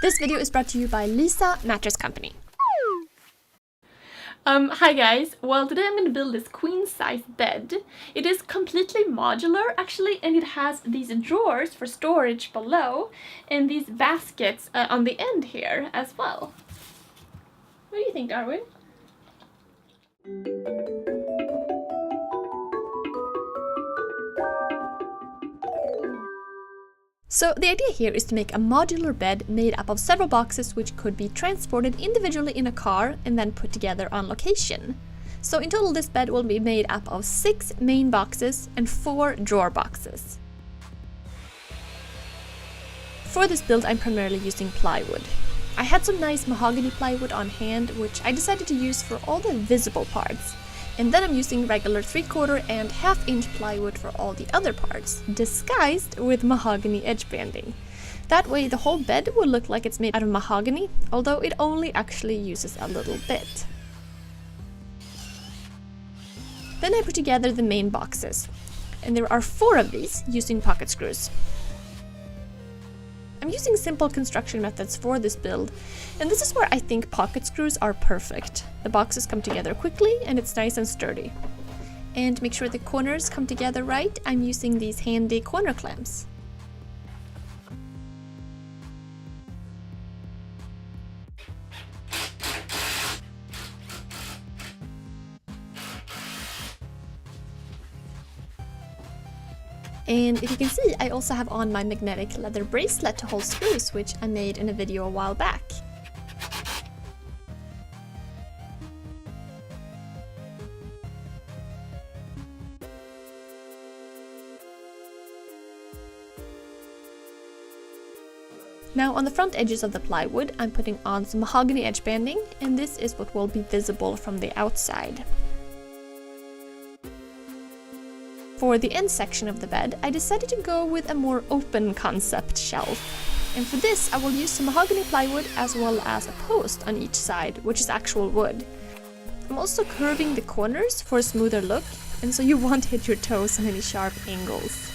This video is brought to you by Lisa Mattress Company. Hi guys, well today I'm going to build this queen size bed. It is completely modular actually, and it has these drawers for storage below and these baskets on the end here as well. What do you think, Darwin? So the idea here is to make a modular bed made up of several boxes which could be transported individually in a car and then put together on location. So in total this bed will be made up of 6 main boxes and 4 drawer boxes. For this build I'm primarily using plywood. I had some nice mahogany plywood on hand which I decided to use for all the visible parts. And then I'm using regular 3/4 and 1/2 inch plywood for all the other parts, disguised with mahogany edge banding. That way the whole bed will look like it's made out of mahogany, although it only actually uses a little bit. Then I put together the main boxes, and there are 4 of these using pocket screws. I'm using simple construction methods for this build, and this is where I think pocket screws are perfect. The boxes come together quickly and it's nice and sturdy. And to make sure the corners come together right, I'm using these handy corner clamps. And if you can see, I also have on my magnetic leather bracelet to hold screws, which I made in a video a while back. Now on the front edges of the plywood, I'm putting on some mahogany edge banding, and this is what will be visible from the outside. For the end section of the bed, I decided to go with a more open concept shelf. And for this, I will use some mahogany plywood as well as a post on each side, which is actual wood. I'm also curving the corners for a smoother look, and so you won't hit your toes on any sharp angles.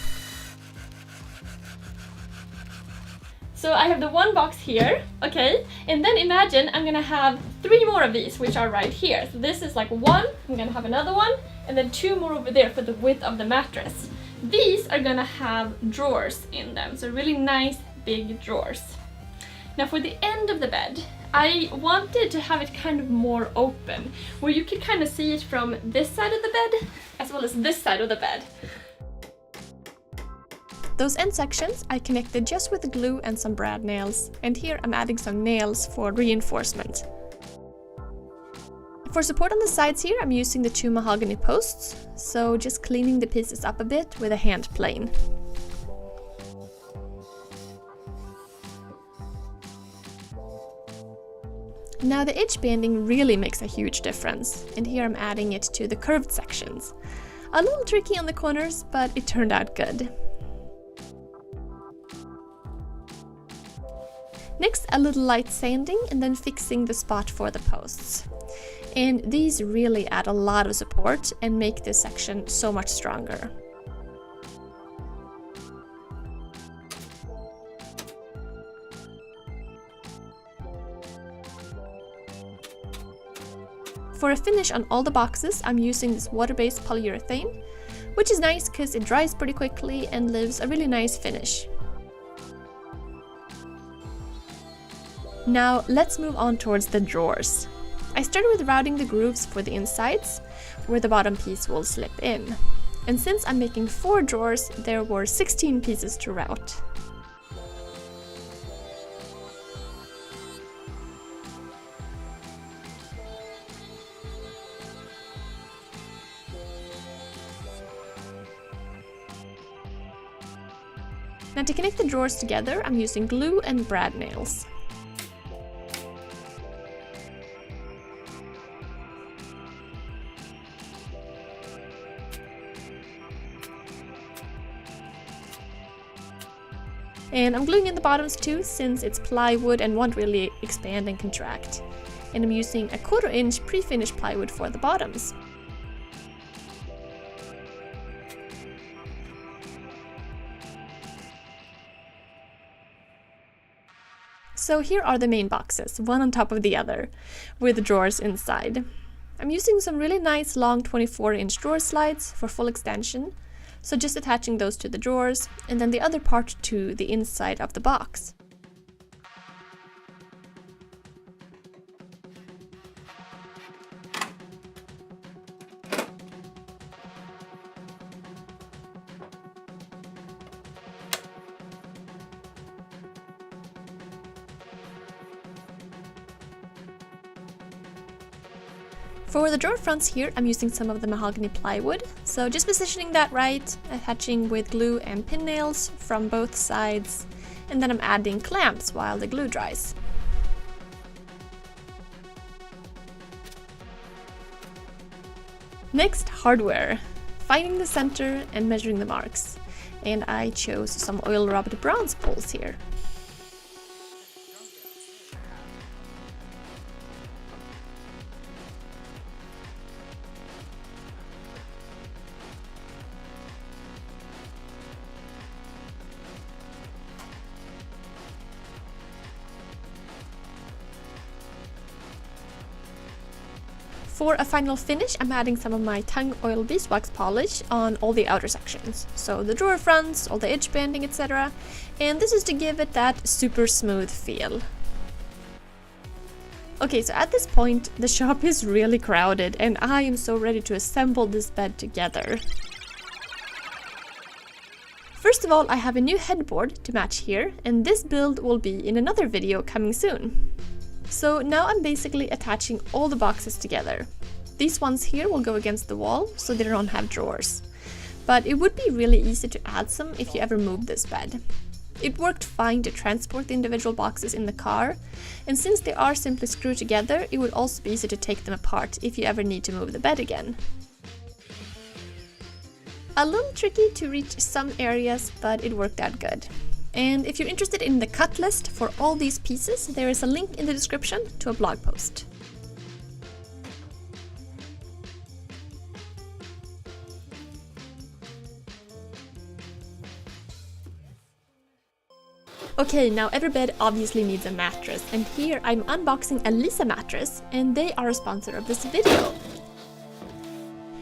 So I have the one box here, okay, and then imagine I'm gonna have 3 more of these, which are right here. So this is like 1, I'm gonna have another one, and then 2 more over there for the width of the mattress. These are gonna have drawers in them, so really nice big drawers. Now for the end of the bed, I wanted to have it kind of more open, where you could kind of see it from this side of the bed, as well as this side of the bed. Those end sections I connected just with glue and some brad nails, and here I'm adding some nails for reinforcement. For support on the sides here, I'm using the 2 mahogany posts, so just cleaning the pieces up a bit with a hand plane. Now the edge banding really makes a huge difference, and here I'm adding it to the curved sections. A little tricky on the corners, but it turned out good. Next, a little light sanding and then fixing the spot for the posts. And these really add a lot of support and make this section so much stronger. For a finish on all the boxes, I'm using this water-based polyurethane, which is nice because it dries pretty quickly and leaves a really nice finish. Now let's move on towards the drawers. I started with routing the grooves for the insides, where the bottom piece will slip in. And since I'm making 4 drawers, there were 16 pieces to route. Now to connect the drawers together, I'm using glue and brad nails. And I'm gluing in the bottoms too, since it's plywood and won't really expand and contract. And I'm using a 1/4 inch pre-finished plywood for the bottoms. So here are the main boxes, one on top of the other, with drawers inside. I'm using some really nice long 24-inch drawer slides for full extension, so just attaching those to the drawers, and then the other part to the inside of the box. For the drawer fronts here, I'm using some of the mahogany plywood, so just positioning that right, attaching with glue and pin nails from both sides, and then I'm adding clamps while the glue dries. Next, hardware. Finding the center and measuring the marks, and I chose some oil rubbed bronze poles here. For a final finish, I'm adding some of my tung oil beeswax polish on all the outer sections. So the drawer fronts, all the edge banding, etc. And this is to give it that super smooth feel. Okay, so at this point, the shop is really crowded and I am so ready to assemble this bed together. First of all, I have a new headboard to match here, and this build will be in another video coming soon. So now I'm basically attaching all the boxes together. These ones here will go against the wall, so they don't have drawers. But it would be really easy to add some if you ever move this bed. It worked fine to transport the individual boxes in the car, and since they are simply screwed together, it would also be easy to take them apart if you ever need to move the bed again. A little tricky to reach some areas, but it worked out good. And if you're interested in the cut list for all these pieces, there is a link in the description to a blog post. Okay, now every bed obviously needs a mattress, and here I'm unboxing a Lisa mattress, and they are a sponsor of this video.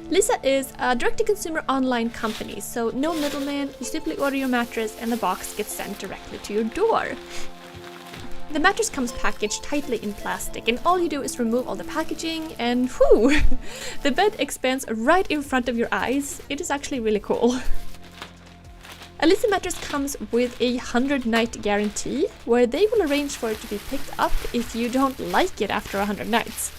Lisa is a direct-to-consumer online company, so no middleman, you simply order your mattress and the box gets sent directly to your door. The mattress comes packaged tightly in plastic, and all you do is remove all the packaging and whoo! The bed expands right in front of your eyes. It is actually really cool. A Lisa mattress comes with a 100-night guarantee, where they will arrange for it to be picked up if you don't like it after 100 nights.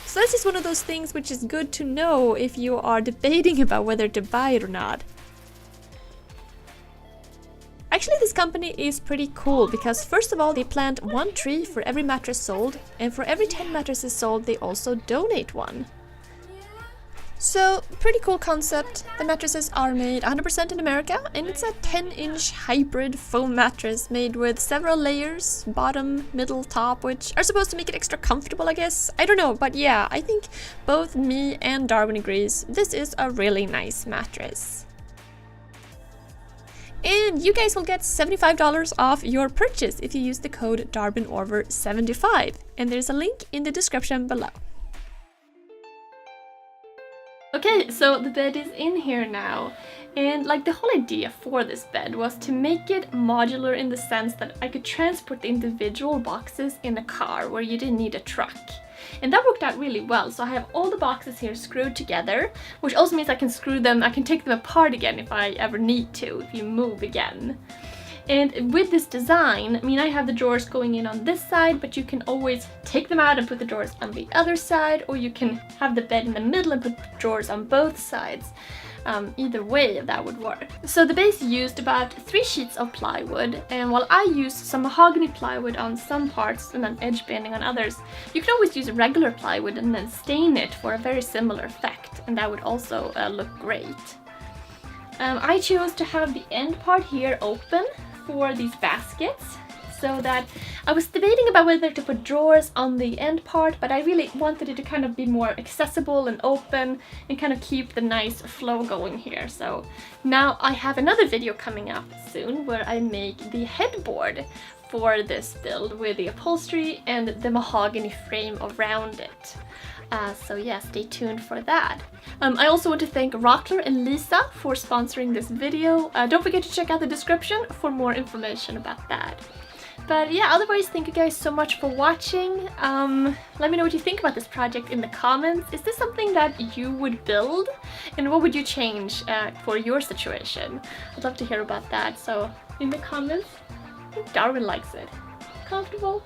So this is one of those things which is good to know if you are debating about whether to buy it or not. Actually, this company is pretty cool because first of all, they plant one tree for every mattress sold, and for every 10 mattresses sold, they also donate one. So, pretty cool concept. The mattresses are made 100% in America, and it's a 10-inch hybrid foam mattress made with several layers, bottom, middle, top, which are supposed to make it extra comfortable, I guess. I don't know, but yeah, I think both me and Darwin agrees this is a really nice mattress. And you guys will get $75 off your purchase if you use the code Darbin Orvar 75, and there's a link in the description below. Okay, so the bed is in here now, and like the whole idea for this bed was to make it modular in the sense that I could transport the individual boxes in a car where you didn't need a truck. And that worked out really well, so I have all the boxes here screwed together, which also means I can take them apart again if I ever need to, if you move again. And with this design, I mean, I have the drawers going in on this side, but you can always take them out and put the drawers on the other side, or you can have the bed in the middle and put the drawers on both sides. Either way, that would work. So the base used about 3 sheets of plywood, and while I used some mahogany plywood on some parts and then edge banding on others, you can always use regular plywood and then stain it for a very similar effect, and that would also look great. I chose to have the end part here open for these baskets, so that I was debating about whether to put drawers on the end part, but I really wanted it to kind of be more accessible and open and kind of keep the nice flow going here. So now I have another video coming up soon where I make the headboard for this build with the upholstery and the mahogany frame around it. So yeah, stay tuned for that. I also want to thank Rockler and Lisa for sponsoring this video. Don't forget to check out the description for more information about that. But yeah, otherwise, thank you guys so much for watching. Let me know what you think about this project in the comments. Is this something that you would build? And what would you change for your situation? I'd love to hear about that. So in the comments, I think Darwin likes it. Comfortable?